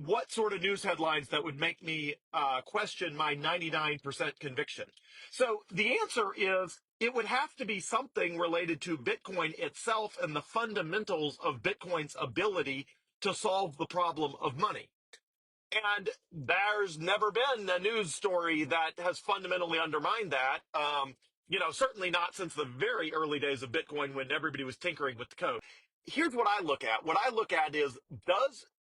what sort of news headlines that would make me question my 99% conviction. So the answer is it would have to be something related to Bitcoin itself and the fundamentals of Bitcoin's ability to solve the problem of money. And there's never been a news story that has fundamentally undermined that. Certainly not since the very early days of Bitcoin when everybody was tinkering with the code. Here's what I look at. What I look at is,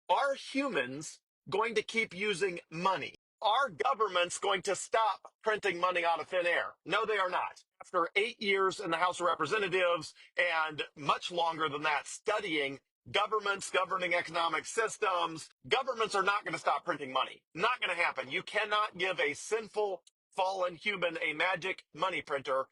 are humans going to keep using money? Are governments going to stop printing money out of thin air? No, they are not. After 8 years in the House of Representatives and much longer than that studying governments, governing economic systems, governments are not going to stop printing money. Not going to happen. You cannot give a sinful, fallen human a magic money printer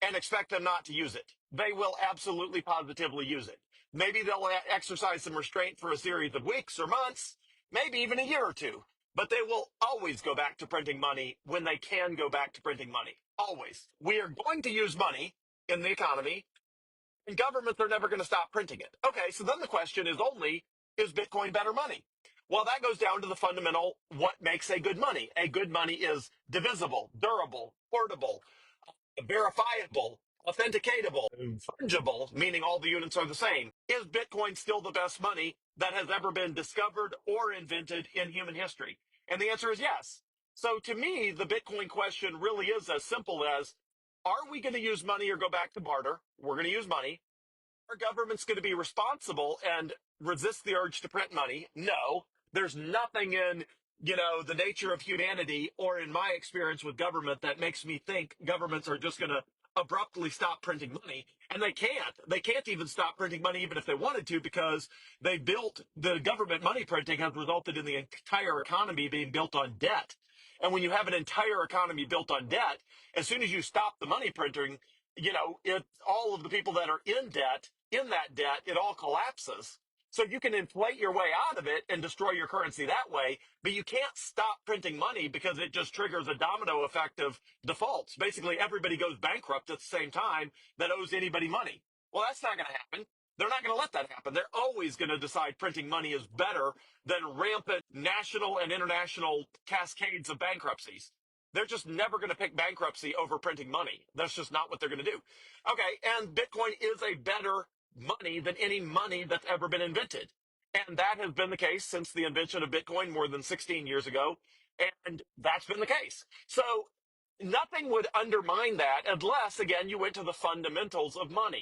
and expect them not to use it. They will absolutely positively use it. Maybe they'll exercise some restraint for a series of weeks or months, maybe even a year or two, but they will always go back to printing money when they can go back to printing money. Always. We are going to use money in the economy, and governments are never going to stop printing it. Okay, so then the question is only, is Bitcoin better money? Well, that goes down to the fundamental, what makes a good money? A good money is divisible, durable, portable, verifiable, authenticatable, fungible, meaning all the units are the same. Is Bitcoin still the best money that has ever been discovered or invented in human history? And the answer is yes. So to me, the Bitcoin question really is as simple as, are we going to use money or go back to barter? We're going to use money. Are governments going to be responsible and resist the urge to print money? No. There's nothing in, the nature of humanity or in my experience with government that makes me think governments are just going to abruptly stop printing money. And they can't. They can't even stop printing money even if they wanted to, because the government money printing has resulted in the entire economy being built on debt. And when you have an entire economy built on debt, as soon as you stop the money printing, all of the people that are in that debt, it all collapses. So you can inflate your way out of it and destroy your currency that way, but you can't stop printing money because it just triggers a domino effect of defaults. Basically, everybody goes bankrupt at the same time that owes anybody money. Well, that's not going to happen. They're not going to let that happen. They're always going to decide printing money is better than rampant national and international cascades of bankruptcies. They're just never going to pick bankruptcy over printing money. That's just not what they're going to do. Okay, and Bitcoin is a better money than any money that's ever been invented. And that has been the case since the invention of Bitcoin more than 16 years ago. And that's been the case. So nothing would undermine that unless, again, you went to the fundamentals of money.